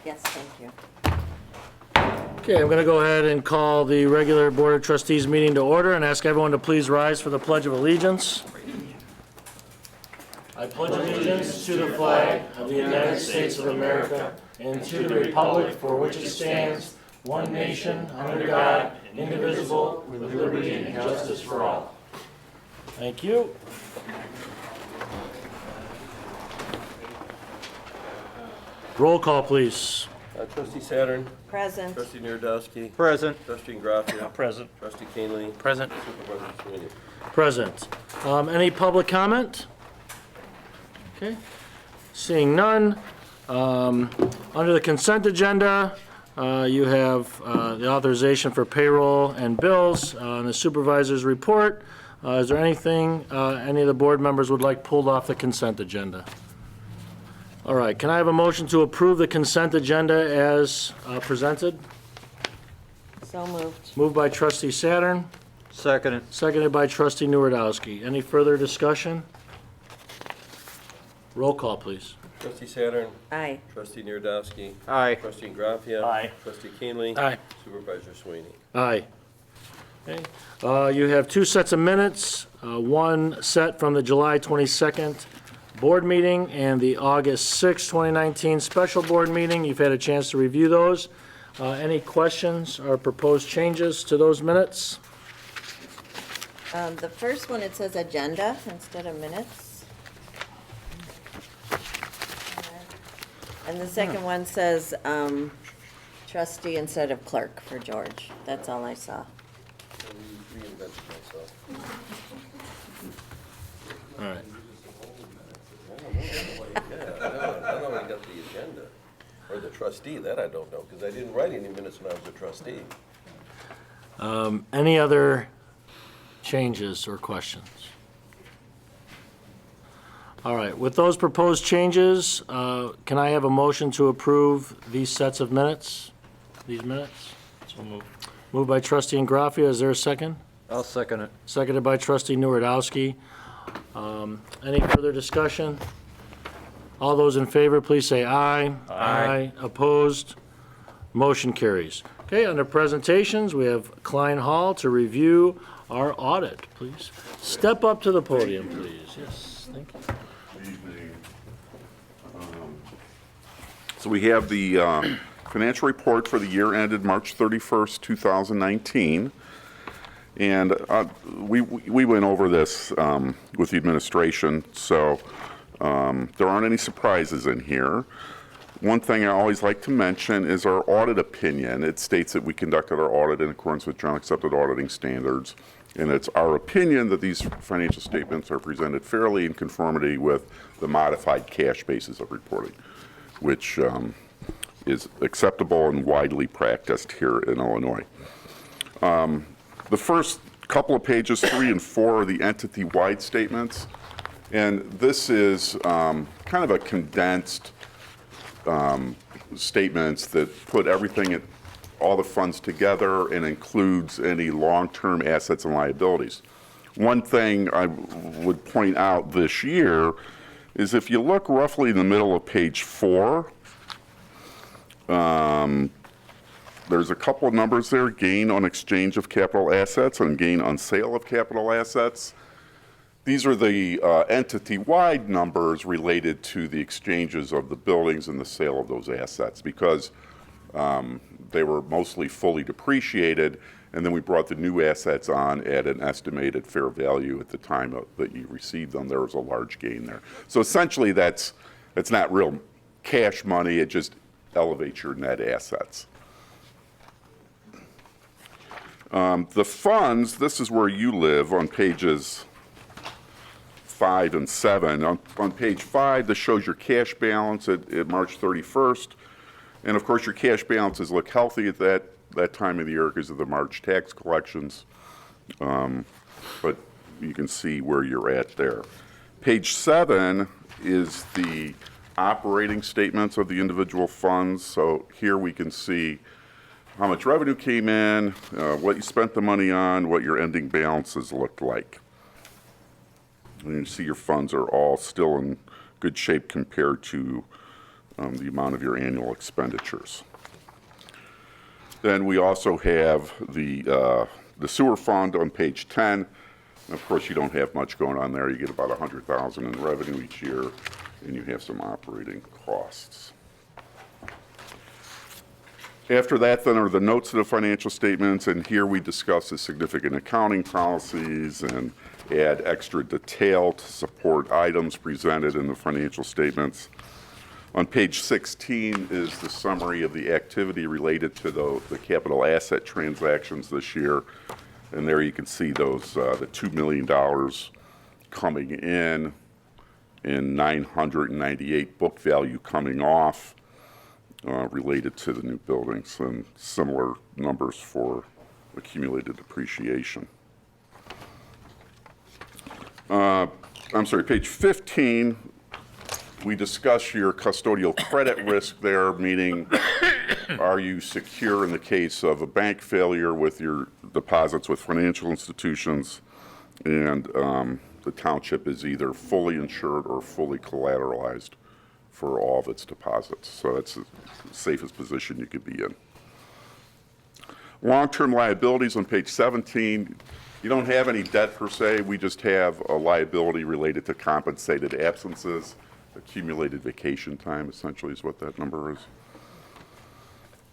Yes, thank you. Okay, I'm going to go ahead and call the regular Board of Trustees meeting to order and ask everyone to please rise for the Pledge of Allegiance. I pledge allegiance to the flag of the United States of America and to the republic for which it stands, one nation, under God, indivisible, with liberty and justice for all. Thank you. Roll call, please. Trustee Saturn. Present. Trustee Narodowski. Present. Trustee Graffia. Present. Trustee Canley. Present. Supervisor Sweeney. Present. Any public comment? Okay. Seeing none. Under the consent agenda, you have the authorization for payroll and bills and the supervisor's report. Is there anything any of the board members would like pulled off the consent agenda? All right. Can I have a motion to approve the consent agenda as presented? So moved. Moved by Trustee Saturn, Second. seconded by Trustee Narodowski. Any further discussion? Roll call, please. Trustee Saturn. Aye. Trustee Narodowski. Aye. Trustee Graffia. Aye. Trustee Canley. Aye. Supervisor Sweeney. Aye. Okay. You have two sets of minutes, one set from the July 22nd board meeting and the August 6, 2019 special board meeting. You've had a chance to review those. Any questions or proposed changes to those minutes? The first one, it says agenda instead of minutes. And the second one says trustee instead of clerk for George. That's all I saw. I reinvented myself. All right. I don't know I got the agenda. Or the trustee, that I don't know, because I didn't write any minutes when I was a trustee. Any other changes or questions? All right, with those proposed changes, can I have a motion to approve these sets of minutes, these minutes? So moved. Moved by Trustee Ingraffia, is there a second? I'll second it. Seconded by Trustee Narodowski. Any further discussion? All those in favor, please say aye. Aye. Opposed? Motion carries. Okay, under presentations, we have Klein Hall to review our audit, please. Step up to the podium, please. Yes, thank you. Evening. So we have the financial report for the year ended March 31st, 2019. And we went over this with the administration, so there aren't any surprises in here. One thing I always like to mention is our audit opinion. It states that we conducted our audit in accordance with generally accepted auditing standards. And it's our opinion that these financial statements are presented fairly in conformity with the modified cash basis of reporting, which is acceptable and widely practiced here in Illinois. The first couple of pages, 3 and 4, are the entity-wide statements. And this is kind of a condensed statements that put everything, all the funds together and includes any long-term assets and liabilities. One thing I would point out this year is if you look roughly in the middle of page 4, there's a couple of numbers there, gain on exchange of capital assets and gain on sale of capital assets. These are the entity-wide numbers related to the exchanges of the buildings and the sale of those assets because they were mostly fully depreciated, and then we brought the new assets on at an estimated fair value at the time that you received them. There was a large gain there. So essentially it's not real cash money, it just elevates your net assets. The funds, this is where you live on pages 5 and 7. On page 5, this shows your cash balance at March 31st. And of course, your cash balances look healthy at that time of the year because of the March tax collections. But you can see where you're at there. Page 7 is the operating statements of the individual funds. So here we can see how much revenue came in, what you spent the money on, what your ending balances looked like. And you see your funds are all still in good shape compared to the amount of your annual expenditures. Then we also have the sewer fund on page 10. And of course, you don't have much going on there. You get about $100,000 in revenue each year, and you have some operating costs. After that, then, are the notes of the financial statements, and here we discuss the significant accounting policies and add extra detail to support items presented in the financial statements. On page 16 is the summary of the activity related to the capital asset transactions this year. And there you can see those, the $2 million coming in and 998 book value coming off related to the new buildings, and similar numbers for accumulated depreciation. I'm sorry, page 15, we discuss your custodial credit risk there, meaning are you secure in the case of a bank failure with your deposits with financial institutions, and the township is either fully insured or fully collateralized for all of its deposits. So that's the safest position you could be in. Long-term liabilities on page 17, you don't have any debt per se, we just have a liability related to compensated absences. Accumulated vacation time, essentially, is what that number is.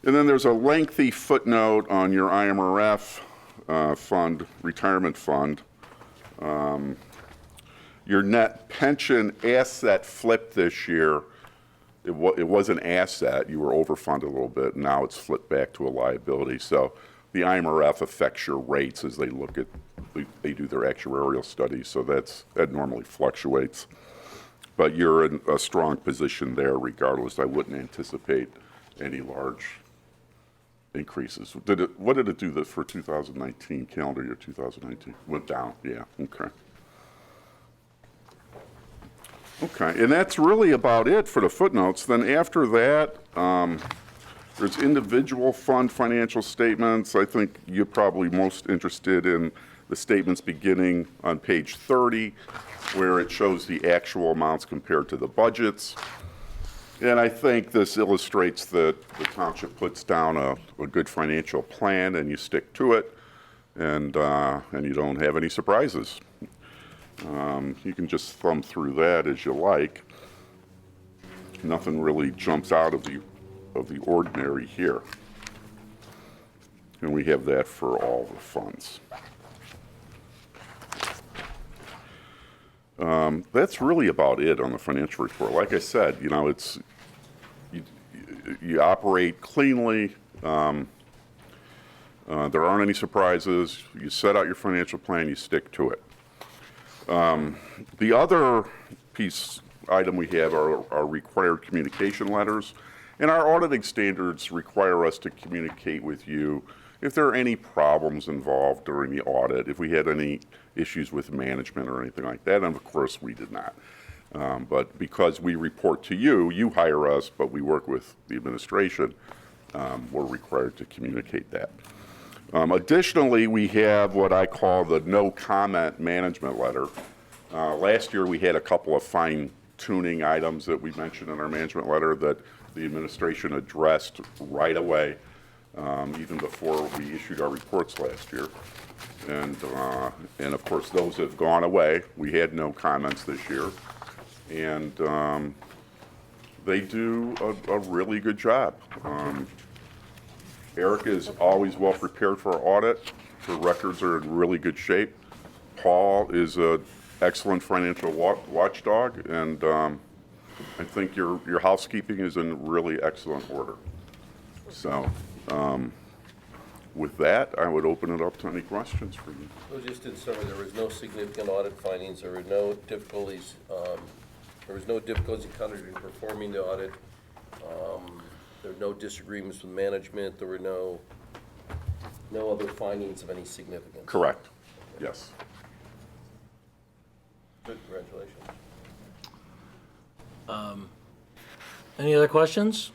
And then there's a lengthy footnote on your IMRF fund, retirement fund. Your net pension asset flipped this year. It was an asset. You were overfunded a little bit. Now it's flipped back to a liability. So the IMRF affects your rates as they look at, they do their actuarial studies. So that normally fluctuates. But you're in a strong position there regardless. I wouldn't anticipate any large increases. What did it do for 2019, calendar year 2019? Went down, yeah, okay. Okay, and that's really about it for the footnotes. Then after that, there's individual fund financial statements. I think you're probably most interested in the statements beginning on page 30, where it shows the actual amounts compared to the budgets. And I think this illustrates that the township puts down a good financial plan and you stick to it, and you don't have any surprises. You can just thumb through that as you like. Nothing really jumps out of the ordinary here. And we have that for all the funds. That's really about it on the financial report. Like I said, you know, you operate cleanly. There aren't any surprises. You set out your financial plan, you stick to it. The other item we have are required communication letters. And our auditing standards require us to communicate with you if there are any problems involved during the audit, if we had any issues with management or anything like that, and of course we did not. But because we report to you, you hire us, but we work with the administration, we're required to communicate that. Additionally, we have what I call the no comment management letter. Last year we had a couple of fine-tuning items that we mentioned in our management letter that the administration addressed right away, even before we issued our reports last year. And of course, those have gone away. We had no comments this year. And they do a really good job. Eric is always well prepared for our audit. The records are in really good shape. Paul is an excellent financial watchdog, and I think your housekeeping is in really excellent order. So with that, I would open it up to any questions for you. So just in summary, there was no significant audit findings, there were no difficulties, encountered in performing the audit. There were no disagreements with management, there were no other findings of any significance. Correct. Yes. Good, congratulations. Any other questions?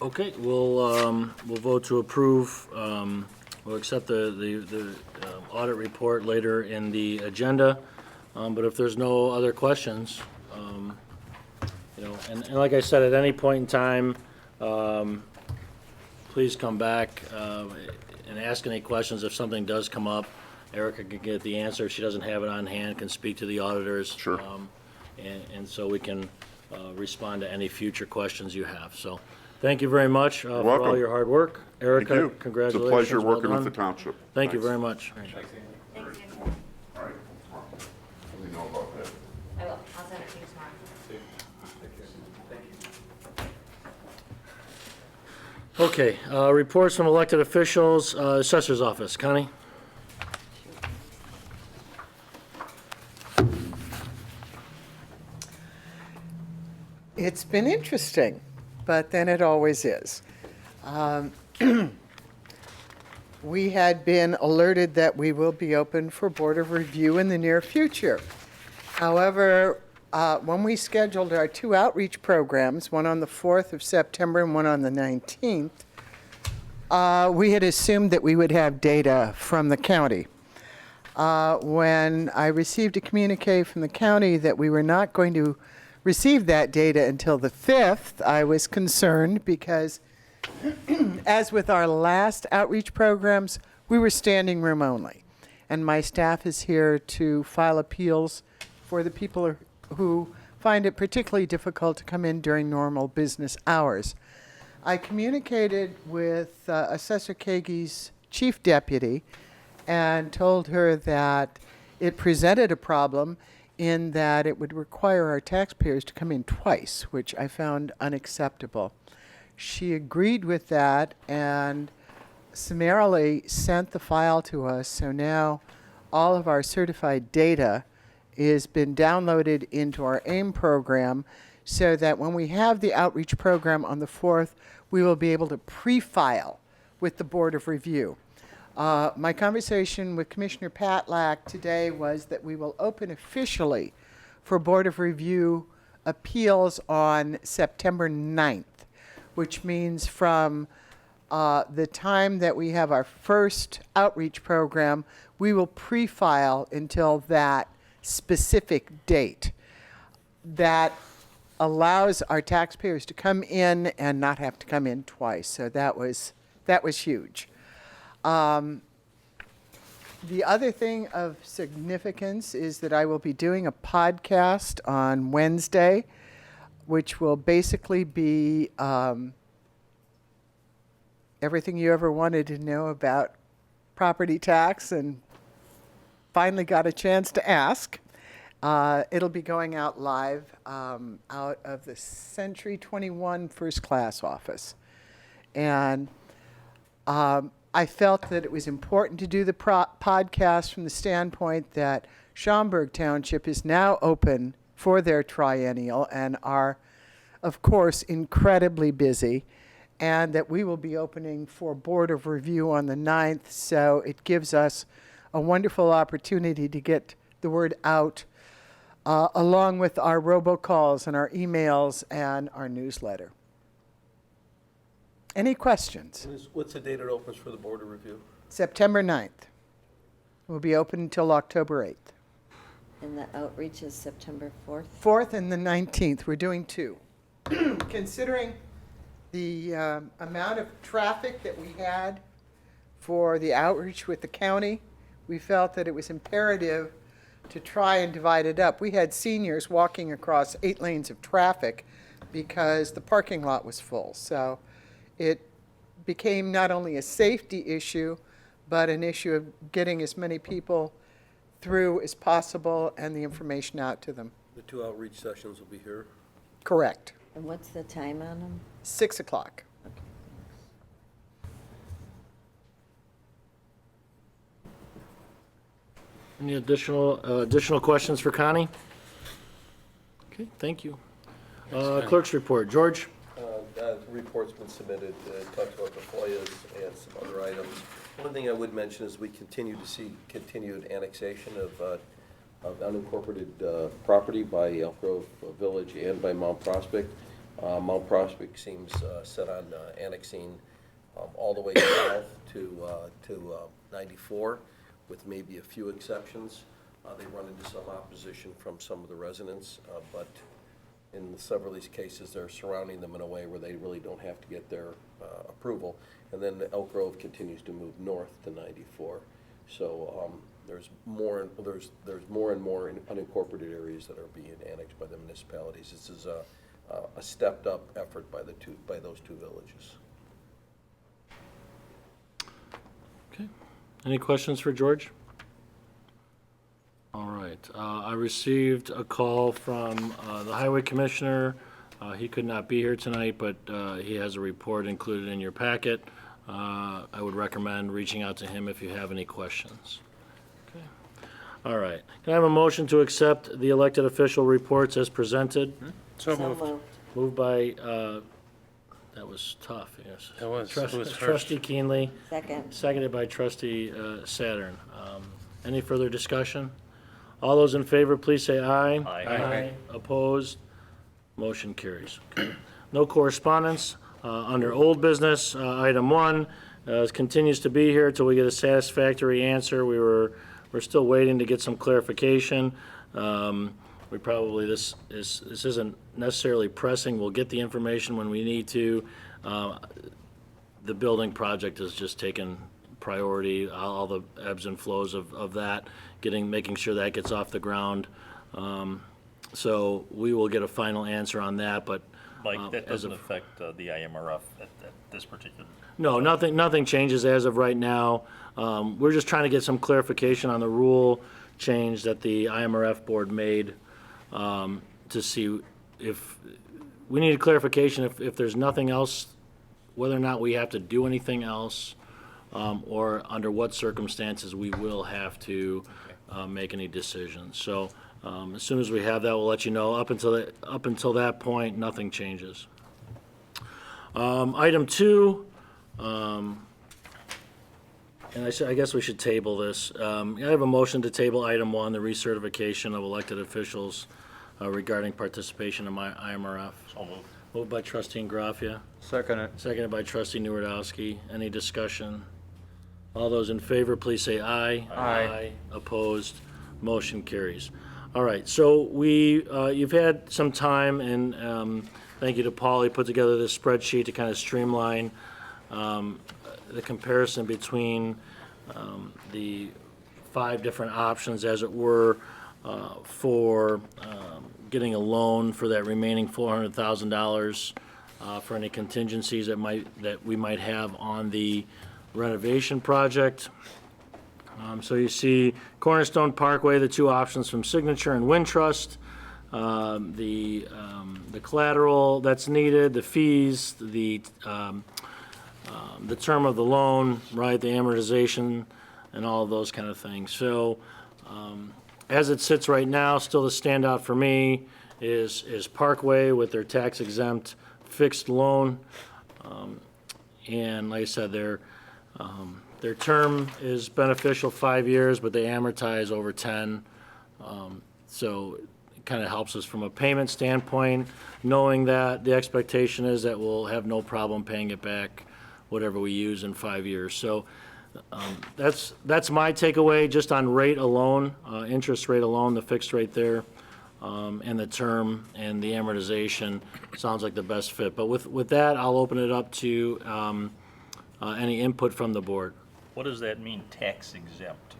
Okay, we'll vote to approve, we'll accept the audit report later in the agenda, but if there's no other questions, And like I said, at any point in time, please come back and ask any questions. If something does come up, Erica can get the answer. If she doesn't have it on hand, can speak to the auditors. Sure. And so we can respond to any future questions you have. So thank you very much for all welcome. your hard work. Thank Erica, you. congratulations. It's a pleasure Well working with the done. township. Thank you Thanks. very much. Thanks, Andy. All right. Let me know about that. I will. I'll send it to you tomorrow. Okay, reports from elected officials, Assessor's Office. Connie? It's been interesting, but then it always is. We had been alerted that we will be open for Board of Review in the near future. However, when we scheduled our 2 outreach programs, one on the 4th of September and one on the 19th, we had assumed that we would have data from the county. When I received a communique from the county that we were not going to receive that data until the 5th, I was concerned because, as with our last outreach programs, we were standing room only. And my staff is here to file appeals for the people who find it particularly difficult to come in during normal business hours. I communicated with Assessor Kagi's chief deputy and told her that it presented a problem in that it would require our taxpayers to come in twice, which I found unacceptable. She agreed with that and summarily sent the file to us, so now all of our certified data has been downloaded into our AIM program so that when we have the outreach program on the 4th, we will be able to pre-file with the Board of Review. My conversation with Commissioner Patlack today was that we will open officially for Board of Review appeals on September 9th, which means from the time that we have our first outreach program, we will pre-file until that specific date. That allows our taxpayers to come in and not have to come in twice. So that was huge. The other thing of significance is that I will be doing a podcast on Wednesday, which will basically be everything you ever wanted to know about property tax and finally got a chance to ask. It'll be going out live out of the Century 21 First Class office. And I felt that it was important to do the podcast from the standpoint that Schaumburg Township is now open for their triennial and are, of course, incredibly busy, and that we will be opening for Board of Review on the 9th, so it gives us a wonderful opportunity to get the word out along with our robocalls and our emails and our newsletter. Any questions? What's the date it opens for the Board of Review? September 9th. We'll be open until October 8th. And the outreach is September 4th? 4th and the 19th, we're doing 2. Considering the amount of traffic that we had for the outreach with the county, we felt that it was imperative to try and divide it up. We had seniors walking across 8 lanes of traffic because the parking lot was full. So it became not only a safety issue, but an issue of getting as many people through as possible and the information out to them. The 2 outreach sessions will be here. Correct. And what's the time on them? 6 o'clock. Any additional questions for Connie? Okay, thank you. Clerk's report. George? The report's been submitted, talks about the FOIAs and some other items. One thing I would mention is we continue to see continued annexation of unincorporated property by Elk Grove Village and by Mount Prospect. Mount Prospect seems set on annexing all the way south to 94, with maybe a few exceptions. They run into some opposition from some of the residents, but in several of these cases, they're surrounding them in a way where they really don't have to get their approval. And then Elk Grove continues to move north to 94. So there's more and more unincorporated areas that are being annexed by the municipalities. This is a stepped up effort by those two villages. Okay. Any questions for George? All right. I received a call from the Highway Commissioner. He could not be here tonight, but he has a report included in your packet. I would recommend reaching out to him if you have any questions. Okay. All right. Can I have a motion to accept the elected official reports as presented? So moved. Moved by, that was tough, yes. It was harsh. Trustee Keenly, Second. seconded by trustee Saturn. Any further discussion? All those in favor, please say aye. Aye. Opposed? Motion carries. Okay. No correspondence. Under old business, item 1 continues to be here until we get a satisfactory answer. We're still waiting to get some clarification. We probably, this isn't necessarily pressing. We'll get the information when we need to. The building project has just taken priority, all the ebbs and flows of that, making sure that gets off the ground. So we will get a final answer on that, but Mike, that as doesn't of- affect the IMRF at this particular. no, nothing changes as of right now. We're just trying to get some clarification on the rule change that the IMRF board made, to see if, we need a clarification if there's nothing else, whether or not we have to do anything else, or under what circumstances we will have to make any decisions. So as soon as we have that, we'll let you know. Up until that point, nothing changes. Item 2, and I guess we should table this. I have a motion to table item 1, the recertification of elected officials regarding participation in my IMRF. So moved. Moved by trustee Graffia, Second it. seconded by trustee Nuredowski. Any discussion? All those in favor, please say aye. Aye. Opposed? Motion carries. All right, so you've had some time, and thank you to Paul. He put together this spreadsheet to kind of streamline the comparison between the 5 different options, as it were, for getting a loan for that remaining $400,000 for any contingencies that we might have on the renovation project. So you see Cornerstone Parkway, the 2 options from Signature and Wintrust, the collateral that's needed, the fees, the term of the loan, right, the amortization, and all of those kind of things. So as it sits right now, still the standout for me is Parkway with their tax-exempt fixed loan. And like I said, their term is beneficial 5 years, but they amortize over 10. So it kind of helps us from a payment standpoint, knowing that the expectation is that we'll have no problem paying it back, whatever we use in 5 years. So that's my takeaway, just on rate alone, interest rate alone, the fixed rate there, and the term and the amortization sounds like the best fit. But with that, I'll open it up to any input from the board. What does that mean, tax exempt?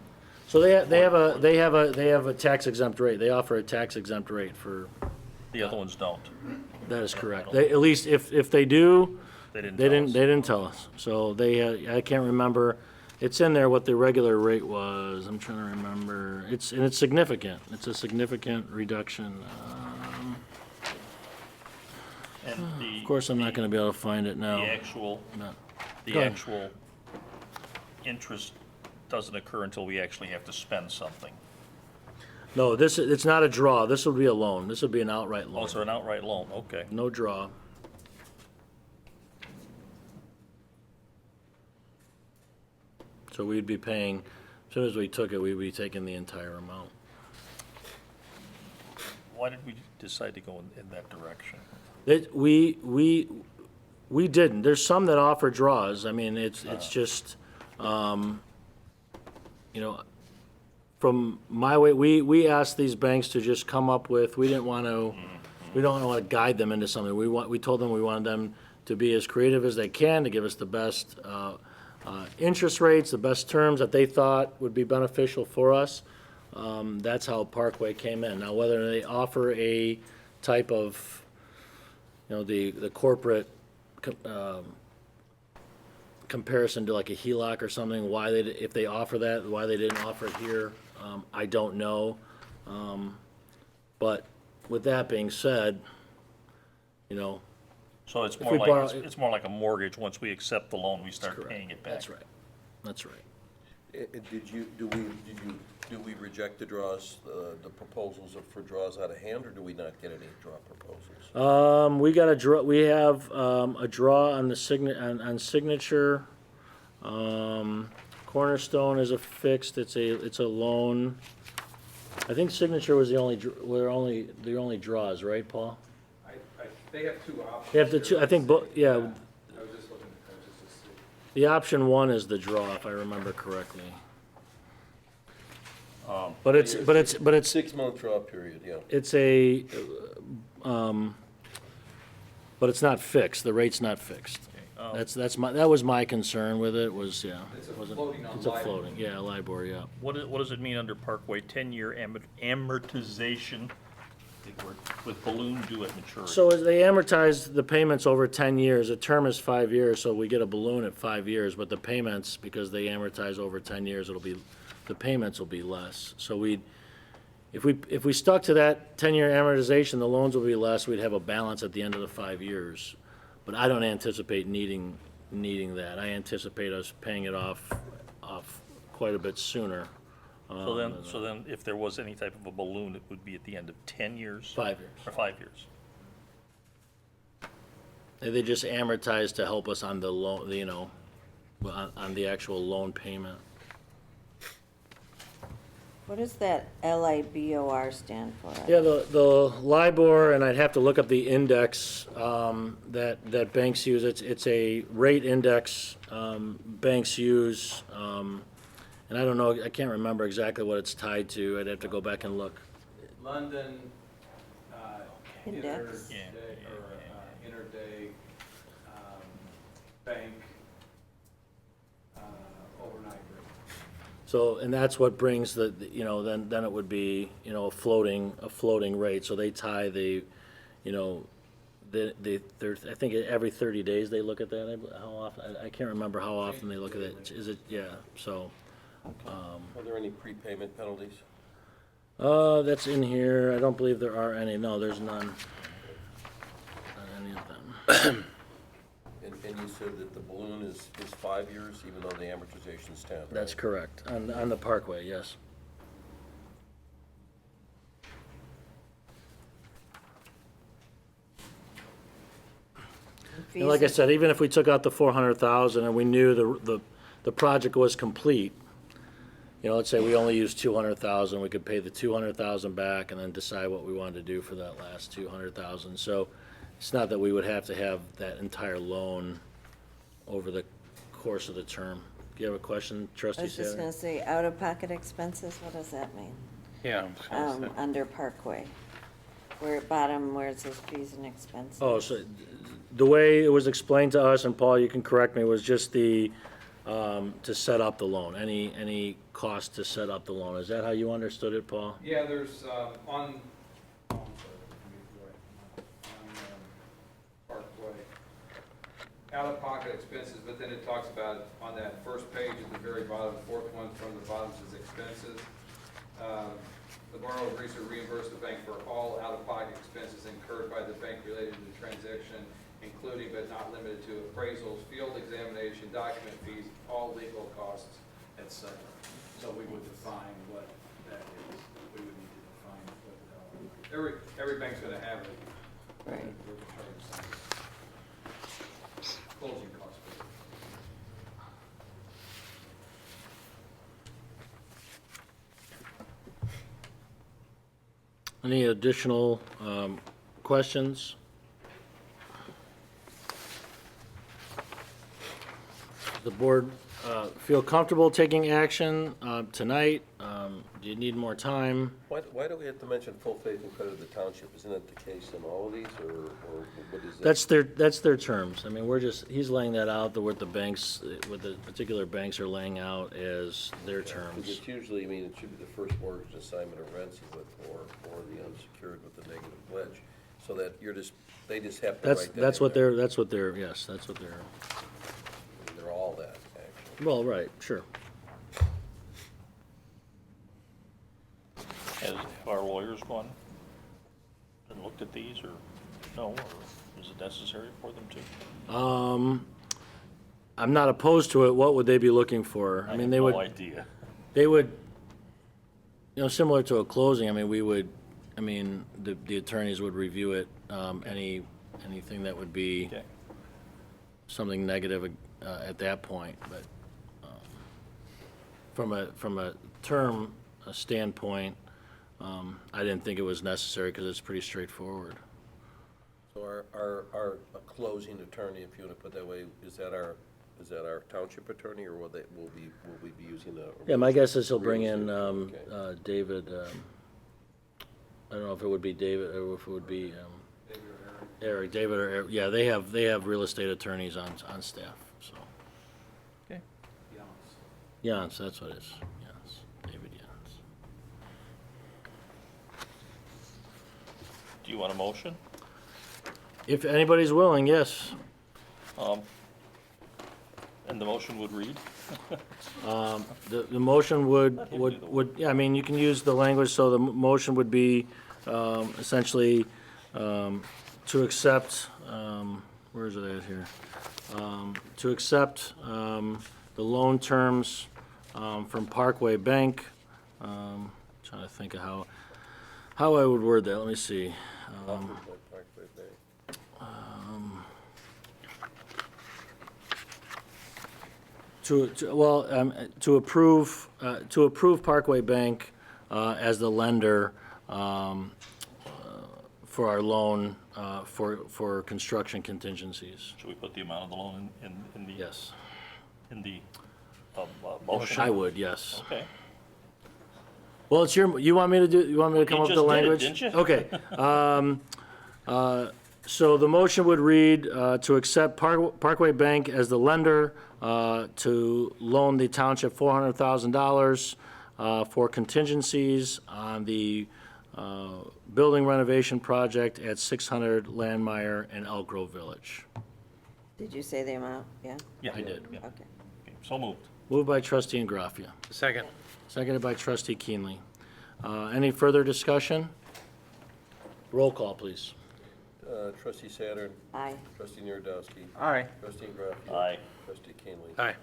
So they have a tax exempt rate. They offer a tax exempt rate for, The other ones don't. that is correct. They, at least if they do, They didn't they tell us. didn't tell us. So I can't remember. It's in there what the regular rate was. I'm trying to remember. It's significant. It's a significant reduction. And Of course, I'm not going to be able to find it now. The actual, No. the Go ahead. actual interest doesn't occur until we actually have to spend something. No, it's not a draw. This would be a loan. This would be an outright loan. Also, an outright loan, okay. No draw. So we'd be paying, as soon as we took it, we'd be taking the entire amount. Why did we decide to go in that direction? We didn't. There's some that offer draws. I mean, it's just, you know, from my way, we asked these banks to just come up with, we didn't want to we don't want to guide them into something. We told them we wanted them to be as creative as they can, to give us the best interest rates, the best terms that they thought would be beneficial for us. That's how Parkway came in. Now, whether they offer a type of, the corporate comparison to like a HELOC or something, if they offer that, why they didn't offer it here, I don't know. But with that being said, So it's If more we like, borrow- it's more like a mortgage. Once we accept the loan, we start paying it back. That's right. That's right. Do we reject the draws, the proposals for draws out of hand, or do we not get any draw proposals? We got a draw, we have, a draw on the on signature. Cornerstone is a fixed, it's a loan. I think signature was the only draws, right, Paul? They have two options. They have the two, I think, yeah, I was just looking at that just to see. the option one is the draw, if I remember correctly. But it's 6-month draw period, yeah. it's but it's not fixed, the rate's not fixed. That was my concern with it, was, yeah. It's a wasn't- floating on It's a LIBOR. floating, yeah, LIBOR, yeah. What does it mean under Parkway? 10-year amortization, big word, with balloon due at maturity? So as they amortize the payments over 10 years, the term is 5 years, so we get a balloon at 5 years, but the payments, because they amortize over 10 years, the payments will be less. So if we stuck to that 10-year amortization, the loans will be less, we'd have a balance at the end of the 5 years. But I don't anticipate needing that. I anticipate us paying it off quite a bit sooner. So then, if there was any type of a balloon, it would be at the end of 10 years? 5 years. Or 5 years? They just amortize to help us on the loan, on the actual loan payment. What does that LIBOR stand for? Yeah, the LIBOR, and I'd have to look up the index that banks use. It's a rate index banks use, and I don't know, I can't remember exactly what it's tied to. I'd have to go back and look. London, Index. interday, or interday, bank, overnight rate. So, and that's what brings then it would be, a floating rate. So they tie they're, I think every 30 days they look at that. How often? I can't remember how often they look at it. Is it, yeah, so. Are there any prepayment penalties? That's in here. I don't believe there are any. No, there's none. Not any of them. And you said that the balloon is 5 years, even though the amortization's 10, right? That's correct. On the Parkway, yes. And like I said, even if we took out the 400,000 and we knew the project was complete, let's say we only used 200,000, we could pay the 200,000 back and then decide what we wanted to do for that last 200,000. So it's not that we would have to have that entire loan over the course of the term. Do you have a question, I Trustee was just Saylor? gonna say, out-of-pocket expenses, what does that mean? Yeah. Under Parkway, where at bottom, where it says fees and expenses. Oh, so the way it was explained to us, and Paul, you can correct me, was just to set up the loan, any cost to set up the loan. Is that how you understood it, Paul? Yeah, there's, on Parkway, out-of-pocket expenses, but then it talks about, on that first page at the very bottom, fourth one from the bottom says expenses. The borrower agrees to reimburse the bank for all out-of-pocket expenses incurred by the bank related to the transaction, including but not limited to appraisals, field examination, document fees, all legal costs, etc. So we would define what that is. We would need to define what, every bank's gonna have it. Right. Closing costs. Any additional questions? The board feel comfortable taking action tonight? Do you need more time? Why do we have to mention full faith and credit of the township? Isn't that the case in all of these, or what is that? That's their terms. I mean, he's laying that out, what the banks, what the particular banks are laying out as their Because terms. it's usually, I mean, it should be the first mortgage assignment of rents with, or the unsecured with the negative pledge, so that they just have to write that in That's what there. yes, that's what they're, They're all that, actually. well, right, sure. Have our lawyers gone and looked at these, or no, or is it necessary for them to? I'm not opposed to it. What would they be looking for? I mean, they have would. no idea. They would, similar to a closing, I mean, the attorneys would review it, anything that would be Okay. something negative at that point, but from a term standpoint, I didn't think it was necessary because it's pretty straightforward. So our closing attorney, if you want to put that way, is that our township attorney, or will we be using the? Yeah, my guess is he'll bring in real estate? Okay. David, I don't know if it would be David or if it would be Eric, David or Eric. Yeah, they have real estate attorneys on staff, so. Okay. Jans, that's what it is. Jans, David Jans. Do you want a motion? If anybody's willing, yes. And the motion would read? The motion would, yeah, I mean, you can use the language, so the motion would be essentially to accept, where is it at here? To accept the loan terms from Parkway Bank. Trying to think of how I would word that, let me see. To approve Parkway Bank as the lender for our loan for construction contingencies. Should we put the amount of the loan in the? Yes. In the motion? I would, yes. Okay. Well, it's you want me to come up with the just did it, language? didn't you? Okay. So the motion would read to accept Parkway Bank as the lender to loan the township $400,000 for contingencies on the building renovation project at 600 Landmeyer in Elk Grove Village. Did you say the amount? Yeah? Yeah. I did. Yeah. Okay. Okay, so moved. Moved by trustee Ingraffia. Second. Seconded by trustee Keenly. Any further discussion? Roll call, please. Trustee Saturn, Aye. trustee Narodowski, Aye. trustee Graffia. Aye. Trustee Keenly. Aye.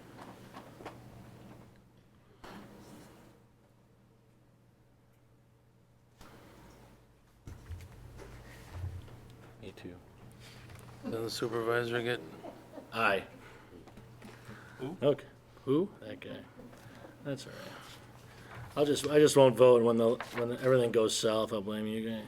Me too. Does the supervisor get? Aye. Who? Okay. Who? That guy. That's all right. I just won't vote when everything goes south. I'll blame you guys.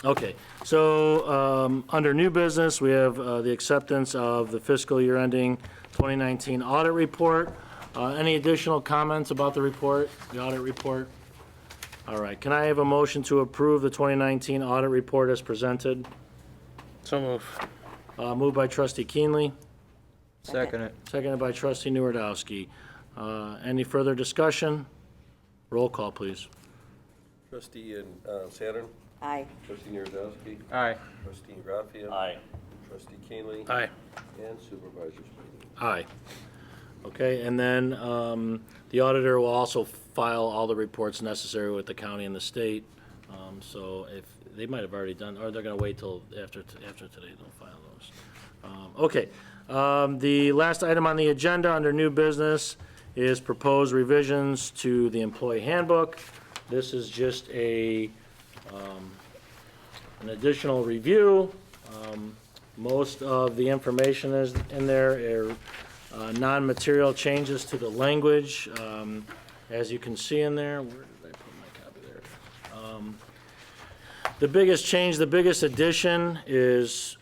Okay. So under new business, we have the acceptance of the fiscal year ending 2019 audit report. Any additional comments about the report, the audit report? All right. Can I have a motion to approve the 2019 audit report as presented? So move. Moved by trustee Keenly. Second it. Seconded by trustee Nuredowski. Any further discussion? Roll call, please. Trustee Saturn, Aye. trustee Narodowski, Aye. trustee Graffia. Aye. Trustee Keenly. Aye. And supervisor Speed. Aye. Okay, and then the auditor will also file all the reports necessary with the county and the state. So if, they might have already done, or they're gonna wait till after today, they'll file those. Okay, the last item on the agenda under new business is proposed revisions to the employee handbook. This is just an additional review. Most of the information is in there are non-material changes to the language. As you can see in there, where did I put my copy there? The biggest change, the biggest addition is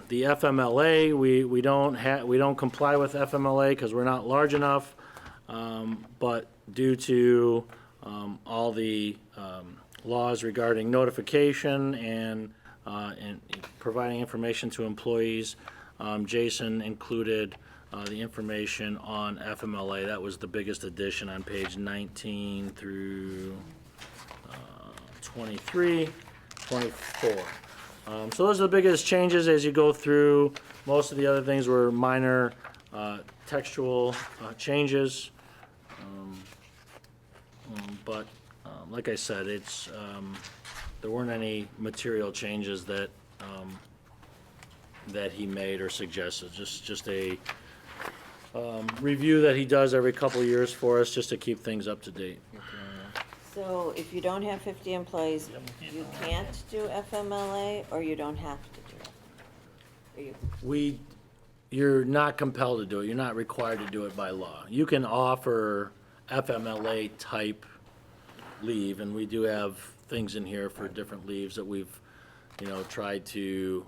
The FMLA, we don't comply with FMLA because we're not large enough, but due to all the laws regarding notification and providing information to employees, Jason included the information on FMLA. That was the biggest addition on page 19 through 23, 24. So those are the biggest changes as you go through. Most of the other things were minor textual changes. But like I said, there weren't any material changes that he made or suggested. Just a review that he does every couple of years for us, just to keep things up to date. So if you don't have 50 employees, you can't do FMLA, or you don't have to do it? Or you- You're not compelled to do it. You're not required to do it by law. You can offer FMLA type leave, and we do have things in here for different leaves that we've, tried to,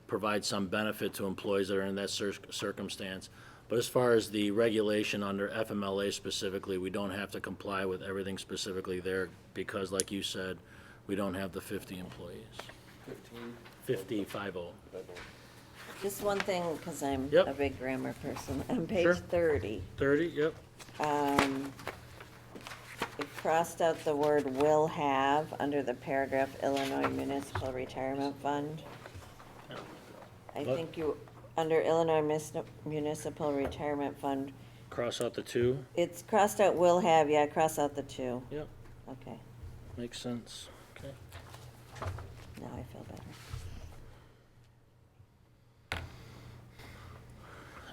provide some benefit to employees that are in that circumstance. But as far as the regulation under FMLA specifically, we don't have to comply with everything specifically there because, like you said, we don't have the 50 employees. 50. Just one thing, because I'm Yep. a big grammar person. On Sure. page 30, 30, yep. it crossed out the word "will have" under the paragraph Illinois Municipal Retirement Fund. I What? think under Illinois Municipal Retirement Fund, Cross out the 2. it's crossed out "will have," yeah, cross out the 2. Yep, Okay, makes sense. Okay. now I feel better.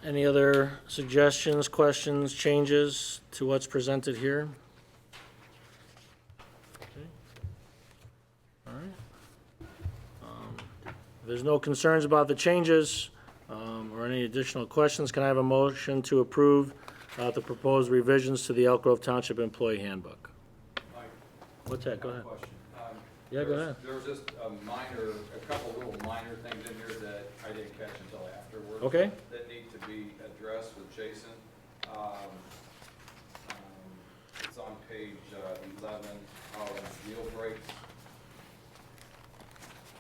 Any other suggestions, questions, changes to what's presented here? Okay. All right. If there's no concerns about the changes or any additional questions, can I have a motion to approve the proposed revisions to the Elk Grove Township Employee Handbook? Mike, What's that? Go ahead. question. Yeah, go ahead. There was just a couple little minor things in here that I didn't catch until afterwards. Okay. That need to be addressed with Jason. It's on page 11, meal breaks,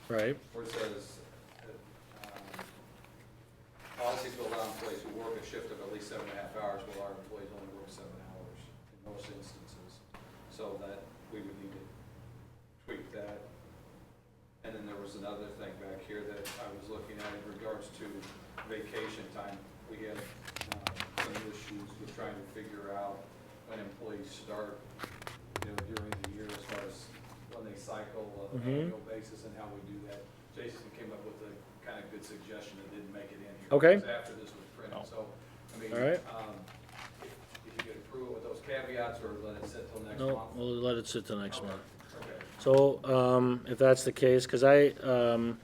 Right. where it says, policy to allow employees who work a shift of at least 7.5 hours, while our employees only work 7 hours in most instances. So that we would need to tweak that. And then there was another thing back here that I was looking at in regards to vacation time. We had some issues with trying to figure out when employees start, during the year as far as when they cycle on an annual basis and how we do that. Jason came up with a kind of good suggestion that didn't make it in here. Okay. It was after this was printed, so, I mean, All right. if you could approve it with those caveats or let it sit till next No, month. we'll let it sit till next month. Okay. So, if that's the case, because the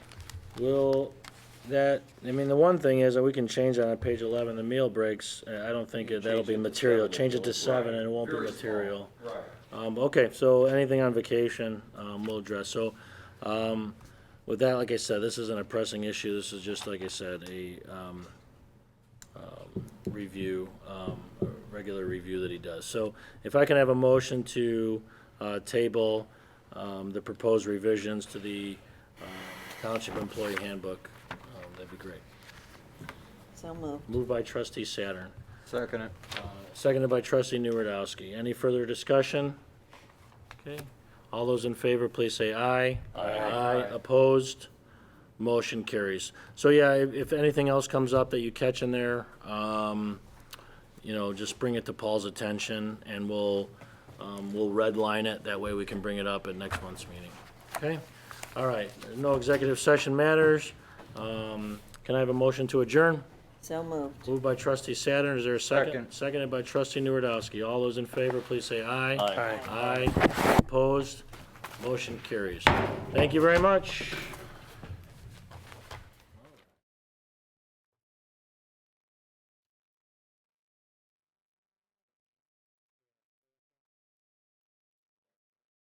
one thing is that we can change that on page 11, the meal breaks. I don't think that'll be material. Change it to 7 and it won't be Very small. material. Right. Okay, so anything on vacation, we'll address. So, with that, like I said, this isn't a pressing issue. This is just, like I said, a review, a regular review that he does. So if I can have a motion to table the proposed revisions to the Township Employee Handbook, that'd be great. So moved. Moved by trustee Saturn, Second it. seconded by trustee Nuredowski. Any further discussion? Okay, all those in favor, please say aye. Aye. Opposed? Motion carries. So yeah, if anything else comes up that you catch in there, just bring it to Paul's attention and we'll redline it. That way we can bring it up at next month's meeting. Okay? All right, no executive session matters. Can I have a motion to adjourn? So moved. Moved by trustee Saturn, is there a second? Second. Seconded by trustee Nuredowski. All those in favor, please say aye. Aye. Aye. Opposed? Motion carries. Thank you very much.